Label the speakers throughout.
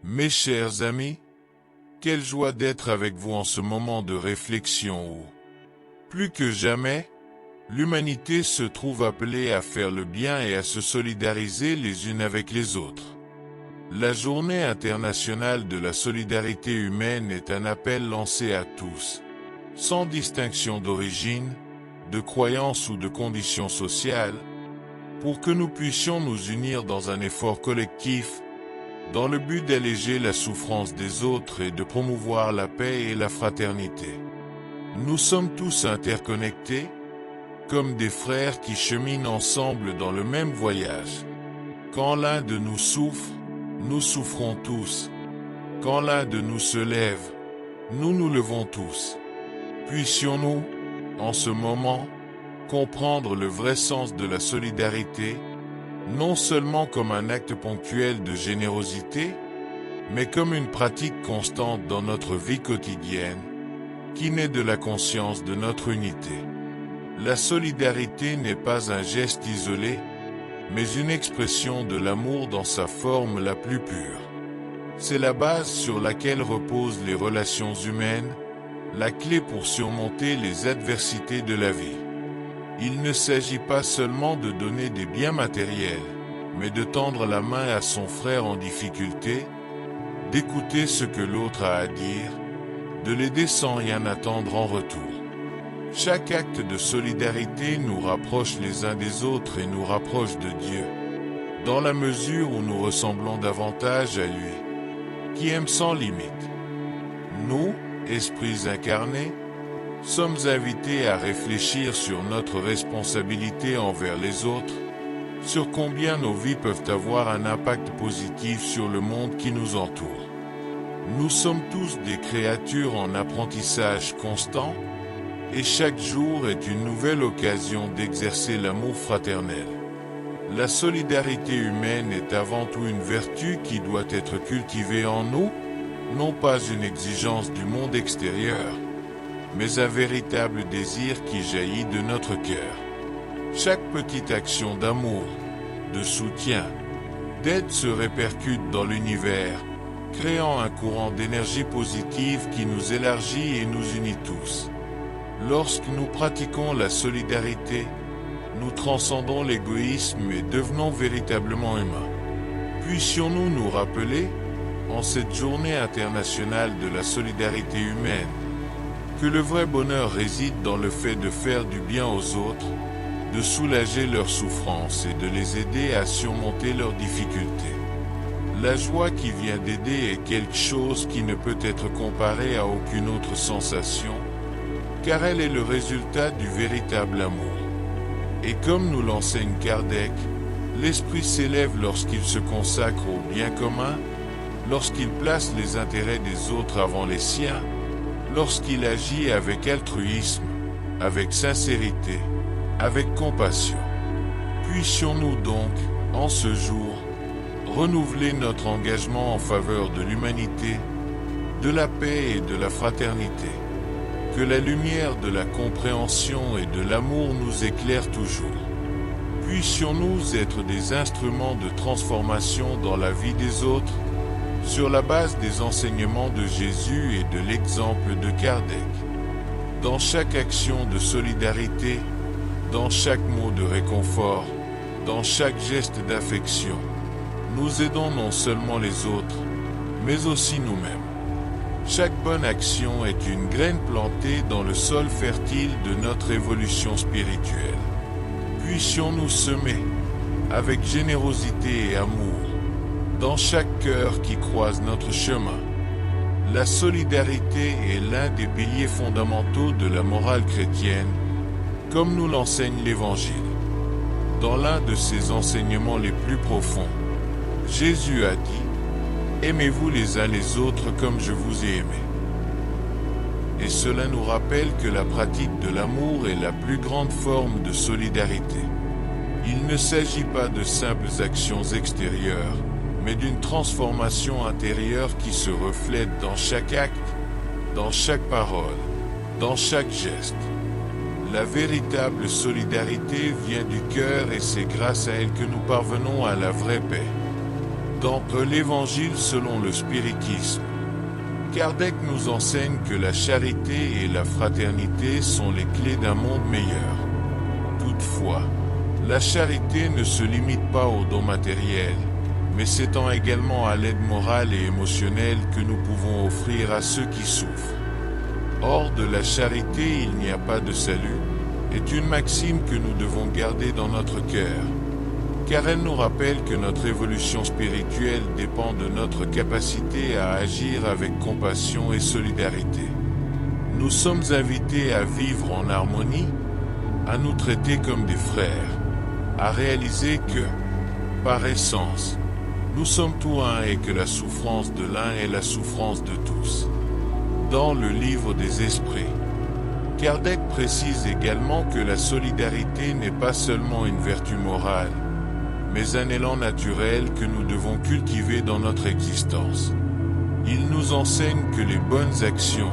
Speaker 1: Mes chers amis, quelle joie d'être avec vous en ce moment de réflexion où, plus que jamais, l'humanité se trouve appelée à faire le bien et à se solidariser les unes avec les autres. La Journée internationale de la solidarité humaine est un appel lancé à tous, sans distinction d'origine, de croyance ou de conditions sociales, pour que nous puissions nous unir dans un effort collectif, dans le but d'alléger la souffrance des autres et de promouvoir la paix et la fraternité. Nous sommes tous interconnectés, comme des frères qui cheminent ensemble dans le même voyage. Quand l'un de nous souffre, nous souffrons tous. Quand l'un de nous se lève, nous nous levons tous. Puissions-nous, en ce moment, comprendre le vrai sens de la solidarité, non seulement comme un acte ponctuel de générosité, mais comme une pratique constante dans notre vie quotidienne, qui naît de la conscience de notre unité. La solidarité n'est pas un geste isolé, mais une expression de l'amour dans sa forme la plus pure. C'est la base sur laquelle reposent les relations humaines, la clé pour surmonter les adversités de la vie. Il ne s'agit pas seulement de donner des biens matériels, mais de tendre la main à son frère en difficulté, d'écouter ce que l'autre a à dire, de l'aider sans rien attendre en retour. Chaque acte de solidarité nous rapproche les uns des autres et nous rapproche de Dieu, dans la mesure où nous ressemblons davantage à lui, qui aime sans limite. Nous, esprits incarnés, sommes invités à réfléchir sur notre responsabilité envers les autres, sur combien nos vies peuvent avoir un impact positif sur le monde qui nous entoure. Nous sommes tous des créatures en apprentissage constant, et chaque jour est une nouvelle occasion d'exercer l'amour fraternel. La solidarité humaine est avant tout une vertu qui doit être cultivée en nous, non pas une exigence du monde extérieur, mais un véritable désir qui jaillit de notre cœur. Chaque petite action d'amour, de soutien, d'aide se répercute dans l'univers, créant un courant d'énergie positive qui nous élargit et nous unit tous. Lorsque nous pratiquons la solidarité, nous transcendons l'égoïsme et devenons véritablement humains. Puissions-nous nous rappeler, en cette journée internationale de la solidarité humaine, que le vrai bonheur réside dans le fait de faire du bien aux autres, de soulager leurs souffrances et de les aider à surmonter leurs difficultés. La joie qui vient d'aider est quelque chose qui ne peut être comparé à aucune autre sensation, car elle est le résultat du véritable amour. Et comme nous l'enseigne Kardec, l'esprit s'élève lorsqu'il se consacre au bien commun, lorsqu'il place les intérêts des autres avant les siens, lorsqu'il agit avec altruisme, avec sincérité, avec compassion. Puissions-nous donc, en ce jour, renouveler notre engagement en faveur de l'humanité, de la paix et de la fraternité. Que la lumière de la compréhension et de l'amour nous éclaire toujours. Puissions-nous être des instruments de transformation dans la vie des autres, sur la base des enseignements de Jésus et de l'exemple de Kardec. Dans chaque action de solidarité, dans chaque mot de réconfort, dans chaque geste d'affection, nous aidons non seulement les autres, mais aussi nous-mêmes. Chaque bonne action est une graine plantée dans le sol fertile de notre évolution spirituelle. Puissions-nous semer, avec générosité et amour, dans chaque cœur qui croise notre chemin. La solidarité est l'un des piliers fondamentaux de la morale chrétienne, comme nous l'enseigne l'Évangile. Dans l'un de ses enseignements les plus profonds, Jésus a dit « Aimez-vous les uns les autres comme je vous ai aimé ». Et cela nous rappelle que la pratique de l'amour est la plus grande forme de solidarité. Il ne s'agit pas de simples actions extérieures, mais d'une transformation intérieure qui se reflète dans chaque acte, dans chaque parole, dans chaque geste. La véritable solidarité vient du cœur et c'est grâce à elle que nous parvenons à la vraie paix. Dans l'Évangile selon le spiritisme, Kardec nous enseigne que la charité et la fraternité sont les clés d'un monde meilleur. Toutefois, la charité ne se limite pas aux dons matériels, mais s'étend également à l'aide morale et émotionnelle que nous pouvons offrir à ceux qui souffrent. Hors de la charité, il n'y a pas de salut, est une maxime que nous devons garder dans notre cœur, car elle nous rappelle que notre évolution spirituelle dépend de notre capacité à agir avec compassion et solidarité. Nous sommes invités à vivre en harmonie, à nous traiter comme des frères, à réaliser que, par essence, nous sommes tous un et que la souffrance de l'un est la souffrance de tous. Dans le livre des esprits, Kardec précise également que la solidarité n'est pas seulement une vertu morale, mais un élan naturel que nous devons cultiver dans notre existence. Il nous enseigne que les bonnes actions,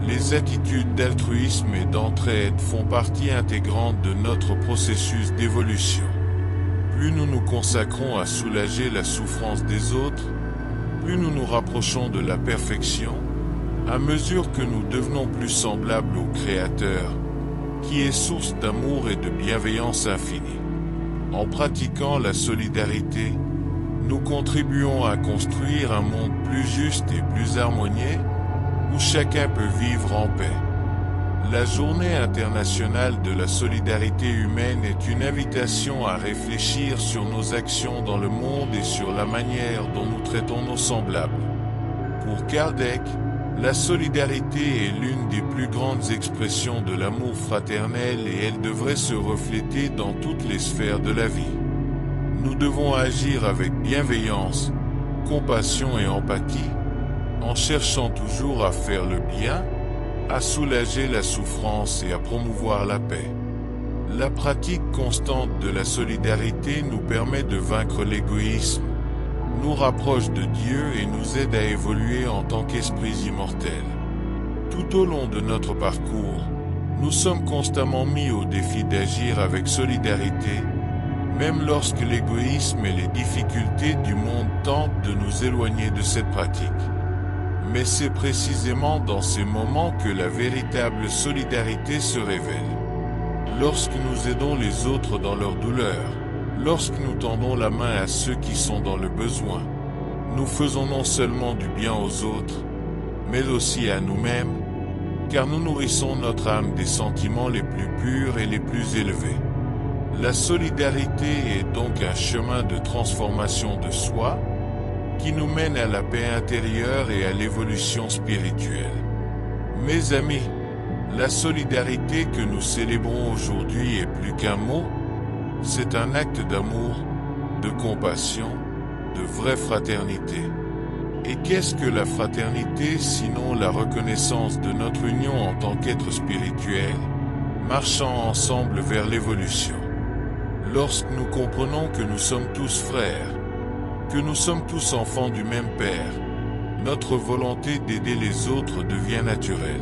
Speaker 1: les attitudes d'altruisme et d'entraide font partie intégrante de notre processus d'évolution. Plus nous nous consacrons à soulager la souffrance des autres, plus nous nous rapprochons de la perfection, à mesure que nous devenons plus semblables au Créateur, qui est source d'amour et de bienveillance infinie. En pratiquant la solidarité, nous contribuons à construire un monde plus juste et plus harmonieux, où chacun peut vivre en paix. La Journée internationale de la solidarité humaine est une invitation à réfléchir sur nos actions dans le monde et sur la manière dont nous traitons nos semblables. Pour Kardec, la solidarité est l'une des plus grandes expressions de l'amour fraternel et elle devrait se refléter dans toutes les sphères de la vie. Nous devons agir avec bienveillance, compassion et empathie, en cherchant toujours à faire le bien, à soulager la souffrance et à promouvoir la paix. La pratique constante de la solidarité nous permet de vaincre l'égoïsme, nous rapproche de Dieu et nous aide à évoluer en tant qu'esprits immortels. Tout au long de notre parcours, nous sommes constamment mis au défi d'agir avec solidarité, même lorsque l'égoïsme et les difficultés du monde tentent de nous éloigner de cette pratique. Mais c'est précisément dans ces moments que la véritable solidarité se révèle. Lorsque nous aidons les autres dans leur douleur, lorsque nous tendons la main à ceux qui sont dans le besoin, nous faisons non seulement du bien aux autres, mais aussi à nous-mêmes, car nous nourrissons notre âme des sentiments les plus purs et les plus élevés. La solidarité est donc un chemin de transformation de soi, qui nous mène à la paix intérieure et à l'évolution spirituelle. Mes amis, la solidarité que nous célébrons aujourd'hui est plus qu'un mot, c'est un acte d'amour, de compassion, de vraie fraternité. Et qu'est-ce que la fraternité sinon la reconnaissance de notre union en tant qu'être spirituel, marchant ensemble vers l'évolution? Lorsque nous comprenons que nous sommes tous frères, que nous sommes tous enfants du même Père, notre volonté d'aider les autres devient naturelle.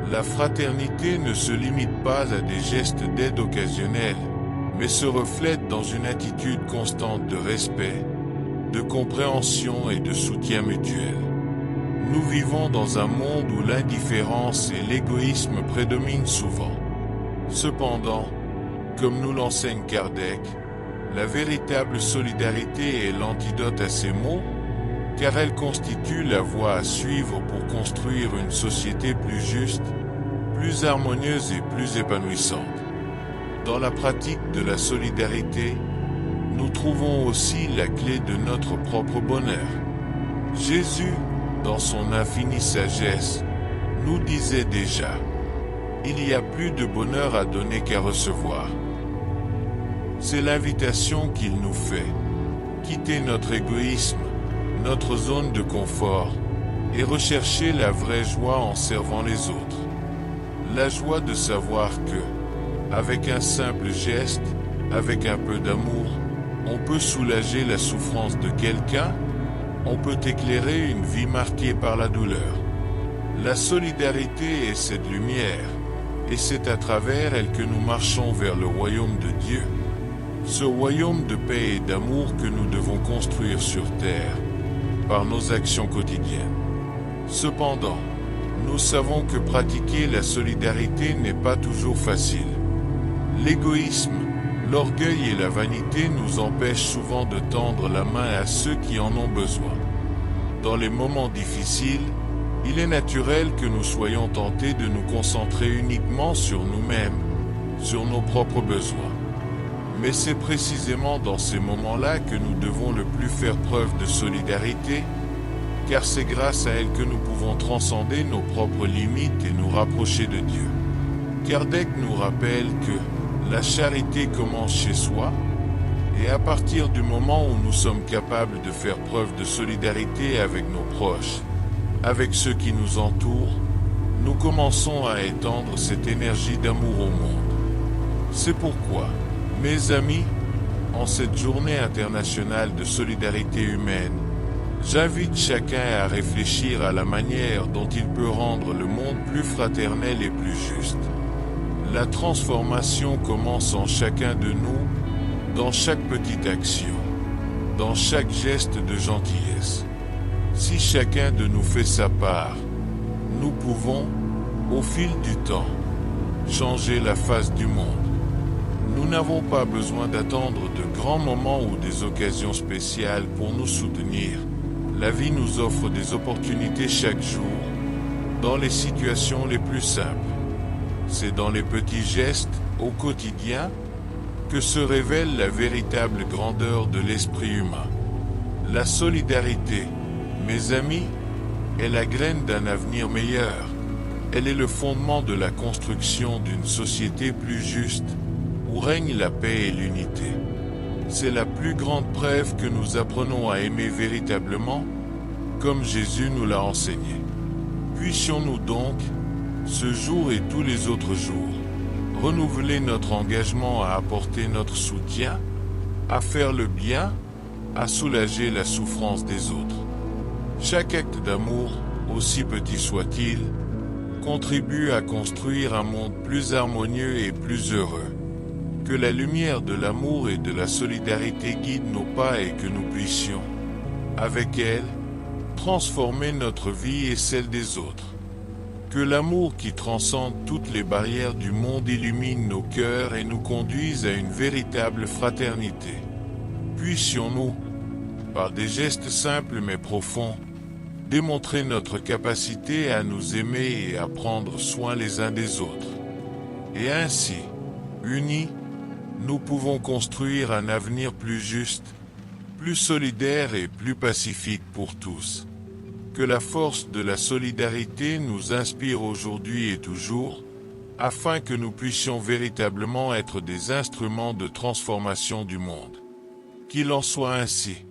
Speaker 1: La fraternité ne se limite pas à des gestes d'aide occasionnels, mais se reflète dans une attitude constante de respect, de compréhension et de soutien mutuel. Nous vivons dans un monde où l'indifférence et l'égoïsme prédominent souvent. Cependant, comme nous l'enseigne Kardec, la véritable solidarité est l'antidote à ces maux, car elle constitue la voie à suivre pour construire une société plus juste, plus harmonieuse et plus épanouissante. Dans la pratique de la solidarité, nous trouvons aussi la clé de notre propre bonheur. Jésus, dans son infinie sagesse, nous disait déjà « Il y a plus de bonheur à donner qu'à recevoir ». C'est l'invitation qu'il nous fait. Quitter notre égoïsme, notre zone de confort, et rechercher la vraie joie en servant les autres. La joie de savoir que, avec un simple geste, avec un peu d'amour, on peut soulager la souffrance de quelqu'un, on peut éclairer une vie marquée par la douleur. La solidarité est cette lumière, et c'est à travers elle que nous marchons vers le royaume de Dieu. ce royaume de paix et d'amour que nous devons construire sur terre, par nos actions quotidiennes. Cependant, nous savons que pratiquer la solidarité n'est pas toujours facile. L'égoïsme, l'orgueil et la vanité nous empêchent souvent de tendre la main à ceux qui en ont besoin. Dans les moments difficiles, il est naturel que nous soyons tentés de nous concentrer uniquement sur nous-mêmes, sur nos propres besoins. Mais c'est précisément dans ces moments-là que nous devons le plus faire preuve de solidarité, car c'est grâce à elle que nous pouvons transcender nos propres limites et nous rapprocher de Dieu. Kardec nous rappelle que la charité commence chez soi, et à partir du moment où nous sommes capables de faire preuve de solidarité avec nos proches, avec ceux qui nous entourent, nous commençons à étendre cette énergie d'amour au monde. C'est pourquoi, mes amis, en cette journée internationale de solidarité humaine, j'invite chacun à réfléchir à la manière dont il peut rendre le monde plus fraternel et plus juste. La transformation commence en chacun de nous, dans chaque petite action, dans chaque geste de gentillesse. Si chacun de nous fait sa part, nous pouvons, au fil du temps, changer la face du monde. Nous n'avons pas besoin d'attendre de grands moments ou des occasions spéciales pour nous soutenir. La vie nous offre des opportunités chaque jour, dans les situations les plus simples. C'est dans les petits gestes, au quotidien, que se révèle la véritable grandeur de l'esprit humain. La solidarité, mes amis, est la graine d'un avenir meilleur. Elle est le fondement de la construction d'une société plus juste, où règne la paix et l'unité. C'est la plus grande preuve que nous apprenons à aimer véritablement, comme Jésus nous l'a enseigné. Puissions-nous donc, ce jour et tous les autres jours, renouveler notre engagement à apporter notre soutien, à faire le bien, à soulager la souffrance des autres. Chaque acte d'amour, aussi petit soit-il, contribue à construire un monde plus harmonieux et plus heureux. Que la lumière de l'amour et de la solidarité guide nos pas et que nous puissions, avec elle, transformer notre vie et celle des autres. Que l'amour qui transcende toutes les barrières du monde illumine nos cœurs et nous conduise à une véritable fraternité. Puissions-nous, par des gestes simples mais profonds, démontrer notre capacité à nous aimer et à prendre soin les uns des autres. Et ainsi, unis, nous pouvons construire un avenir plus juste, plus solidaire et plus pacifique pour tous. Que la force de la solidarité nous inspire aujourd'hui et toujours, afin que nous puissions véritablement être des instruments de transformation du monde. Qu'il en soit ainsi.